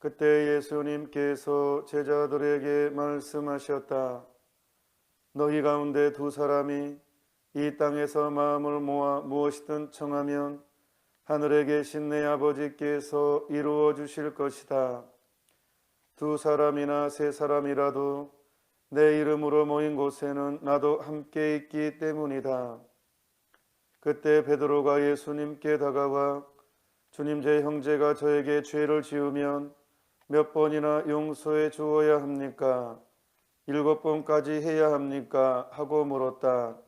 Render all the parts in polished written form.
그때 예수님께서 제자들에게 말씀하셨다. 너희 가운데 두 사람이 이 땅에서 마음을 모아 무엇이든 청하면 하늘에 계신 내 아버지께서 이루어 주실 것이다. 두 사람이나 세 사람이라도 내 이름으로 모인 곳에는 나도 함께 있기 때문이다. 그때 베드로가 예수님께 다가와 주님, 제 형제가 저에게 죄를 지으면 몇 번이나 용서해 주어야 합니까? 7번까지 해야 합니까? 하고 물었다.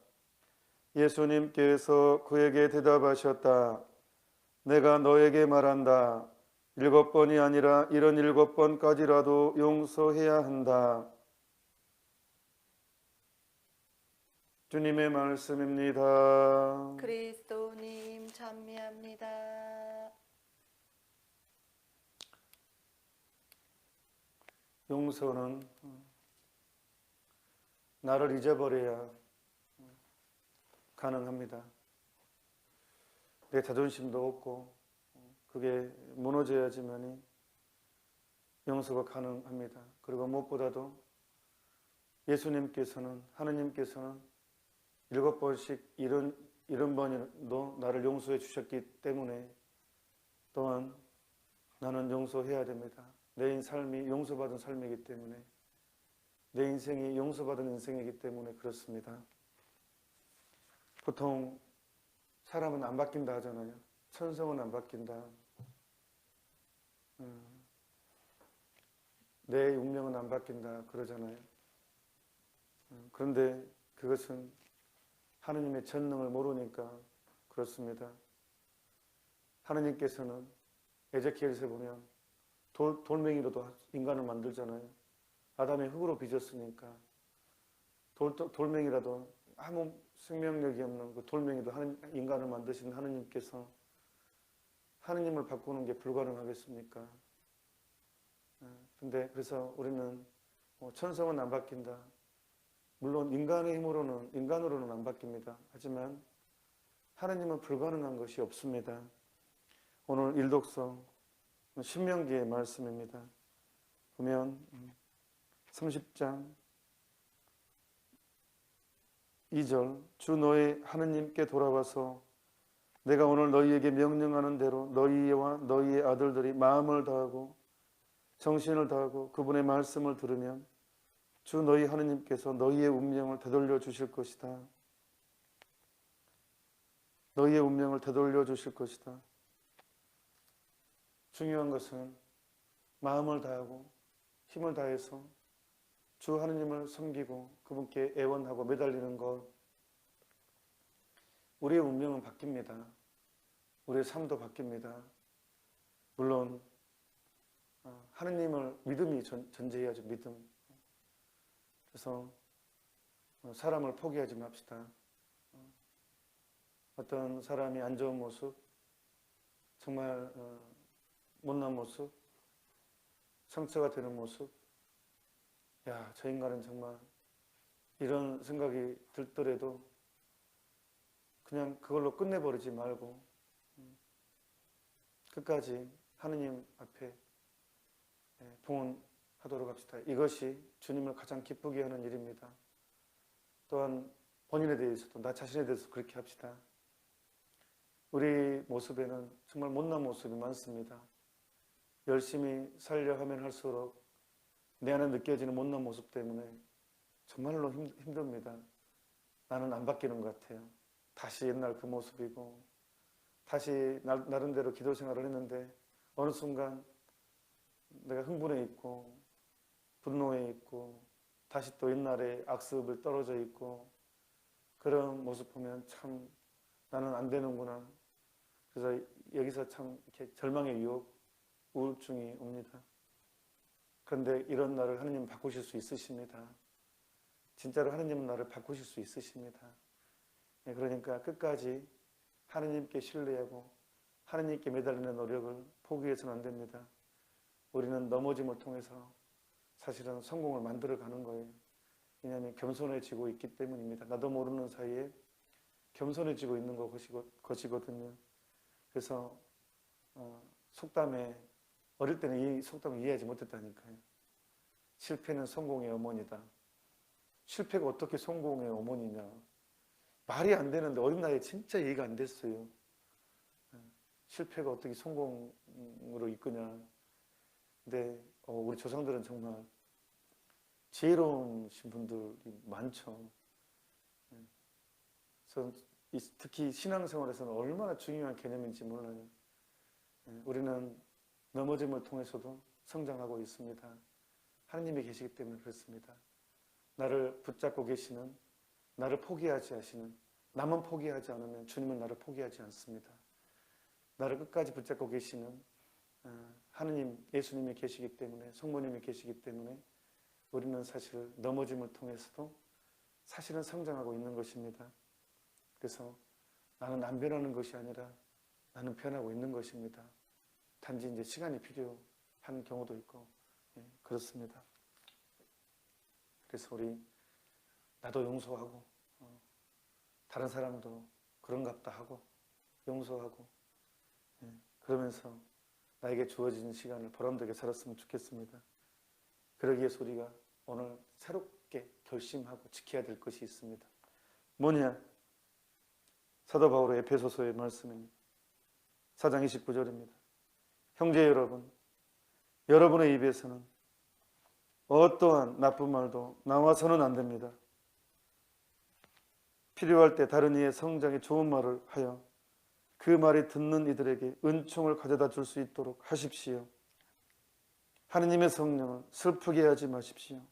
예수님께서 그에게 대답하셨다. 내가 너에게 말한다. 7번이 아니라 77번까지라도 용서해야 한다. 주님의 말씀입니다. 그리스도님 찬미합니다. 용서는 나를 잊어버려야 가능합니다. 내 자존심도 없고 그게 무너져야지만이 용서가 가능합니다. 그리고 무엇보다도 예수님께서는, 하느님께서는 7번씩 70번도 나를 용서해 주셨기 때문에 또한 나는 용서해야 됩니다. 내 삶이 용서받은 삶이기 때문에, 내 인생이 용서받은 인생이기 때문에 그렇습니다. 보통 사람은 안 바뀐다 하잖아요. 천성은 안 바뀐다. 내 운명은 안 바뀐다 그러잖아요. 그런데 그것은 하느님의 전능을 모르니까 그렇습니다. 하느님께서는 에제키엘서에 보면 돌멩이로도 인간을 만들잖아요. 아담의 흙으로 빚었으니까 돌멩이라도 아무 생명력이 없는 그 돌멩이도 인간을 만드신 하느님께서 하느님을 바꾸는 게 불가능하겠습니까? 근데 그래서 우리는 천성은 안 바뀐다. 물론 인간의 힘으로는, 인간으로는 안 바뀝니다. 하지만 하느님은 불가능한 것이 없습니다. 오늘 일독서 신명기의 말씀입니다. 보면 30장 2절, 주 너희 하느님께 돌아와서 내가 오늘 너희에게 명령하는 대로 너희와 너희의 아들들이 마음을 다하고 정신을 다하고 그분의 말씀을 들으면 주 너희 하느님께서 너희의 운명을 되돌려 주실 것이다. 너희의 운명을 되돌려 주실 것이다. 중요한 것은 마음을 다하고 힘을 다해서 주 하느님을 섬기고 그분께 애원하고 매달리는 것. 우리의 운명은 바뀝니다. 우리의 삶도 바뀝니다. 물론 하느님을 믿음이 전제해야죠. 믿음. 그래서 사람을 포기하지 맙시다. 어떤 사람이 안 좋은 모습, 정말 못난 모습, 상처가 되는 모습, 야, 저 인간은 정말 이런 생각이 들더라도 그냥 그걸로 끝내버리지 말고 끝까지 하느님 앞에 봉헌하도록 합시다. 이것이 주님을 가장 기쁘게 하는 일입니다. 또한 본인에 대해서도, 나 자신에 대해서 그렇게 합시다. 우리 모습에는 정말 못난 모습이 많습니다. 열심히 살려 하면 할수록 내 안에 느껴지는 못난 모습 때문에 정말로 힘듭니다. 나는 안 바뀌는 것 같아요. 다시 옛날 그 모습이고 다시 나름대로 기도 생활을 했는데 어느 순간 내가 흥분해 있고 분노해 있고 다시 또 옛날에 악습을 떨어져 있고 그런 모습 보면 참 나는 안 되는구나. 그래서 여기서 참 이렇게 절망의 유혹, 우울증이 옵니다. 그런데 이런 나를 하느님은 바꾸실 수 있으십니다. 진짜로 하느님은 나를 바꾸실 수 있으십니다. 그러니까 끝까지 하느님께 신뢰하고 하느님께 매달리는 노력을 포기해서는 안 됩니다. 우리는 넘어짐을 통해서 사실은 성공을 만들어가는 거예요. 왜냐하면 겸손해지고 있기 때문입니다. 나도 모르는 사이에 겸손해지고 있는 것이거든요. 그래서 속담에 어릴 때는 이 속담을 이해하지 못했다니까요. 실패는 성공의 어머니다. 실패가 어떻게 성공의 어머니냐. 말이 안 되는데 어린 나이에 진짜 이해가 안 됐어요. 실패가 어떻게 성공으로 이끄냐. 근데 우리 조상들은 정말 지혜로우신 분들이 많죠. 그래서 특히 신앙생활에서는 얼마나 중요한 개념인지 몰라요. 우리는 넘어짐을 통해서도 성장하고 있습니다. 하나님이 계시기 때문에 그렇습니다. 나를 붙잡고 계시는, 나를 포기하지 하시는, 나만 포기하지 않으면 주님은 나를 포기하지 않습니다. 나를 끝까지 붙잡고 계시는 하느님, 예수님이 계시기 때문에, 성모님이 계시기 때문에 우리는 사실 넘어짐을 통해서도 사실은 성장하고 있는 것입니다. 그래서 나는 안 변하는 것이 아니라 나는 변하고 있는 것입니다. 단지 이제 시간이 필요한 경우도 있고, 그렇습니다. 그래서 우리 나도 용서하고 다른 사람도 그런갑다 하고 용서하고 그러면서 나에게 주어진 시간을 보람되게 살았으면 좋겠습니다. 그러기 위해서 우리가 오늘 새롭게 결심하고 지켜야 될 것이 있습니다. 뭐냐? 사도 바울의 에베소서의 말씀입니다. 4장 29절입니다. 형제 여러분, 여러분의 입에서는 어떠한 나쁜 말도 나와서는 안 됩니다. 필요할 때 다른 이의 성장에 좋은 말을 하여 그 말이 듣는 이들에게 은총을 가져다 줄 수 있도록 하십시오. 하느님의 성령을 슬프게 하지 마십시오.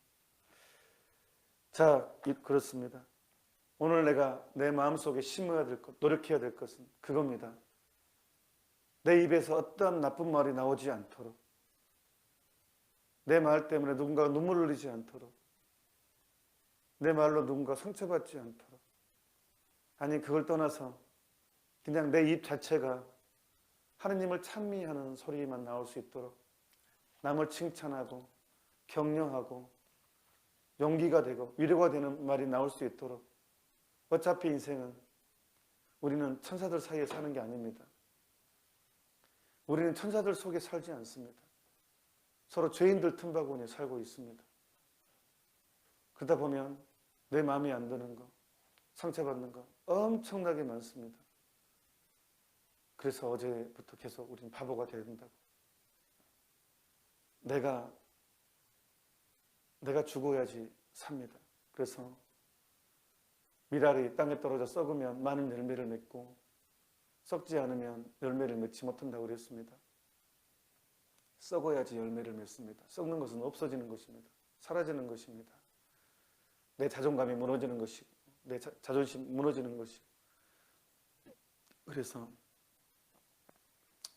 자, 그렇습니다. 오늘 내가 내 마음속에 심어야 될 것, 노력해야 될 것은 그겁니다. 내 입에서 어떠한 나쁜 말이 나오지 않도록, 내 말 때문에 누군가가 눈물을 흘리지 않도록, 내 말로 누군가 상처받지 않도록, 아니 그걸 떠나서 그냥 내 입 자체가 하느님을 찬미하는 소리만 나올 수 있도록 남을 칭찬하고 격려하고 용기가 되고 위로가 되는 말이 나올 수 있도록. 어차피 인생은 우리는 천사들 사이에 사는 게 아닙니다. 우리는 천사들 속에 살지 않습니다. 서로 죄인들 틈바구니에 살고 있습니다. 그러다 보면 내 마음에 안 드는 거, 상처받는 거 엄청나게 많습니다. 그래서 어제부터 계속 우리는 바보가 되어야 된다고. 내가 죽어야지 삽니다. 그래서 밀알이 땅에 떨어져 썩으면 많은 열매를 맺고 썩지 않으면 열매를 맺지 못한다고 그랬습니다. 썩어야지 열매를 맺습니다. 썩는 것은 없어지는 것입니다. 사라지는 것입니다. 내 자존감이 무너지는 것이고 내 자존심 무너지는 것이고. 그래서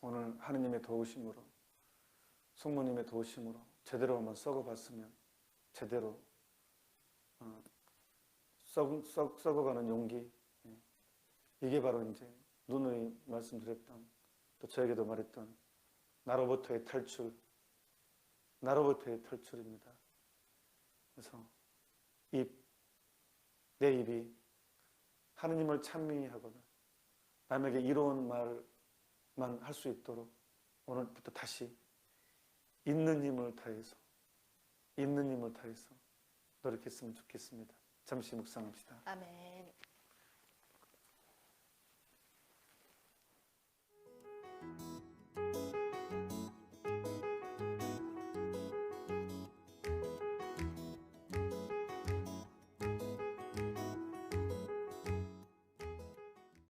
오늘 하느님의 도우심으로, 성모님의 도우심으로 제대로 한번 썩어봤으면 제대로 썩어가는 용기, 이게 바로 이제 누누이 말씀드렸던, 또 저에게도 말했던 나로부터의 탈출, 나로부터의 탈출입니다. 그래서 내 입이 하느님을 찬미하거나 남에게 이로운 말만 할 수 있도록 오늘부터 다시 있는 힘을 다해서 노력했으면 좋겠습니다. 잠시 묵상합시다. 아멘.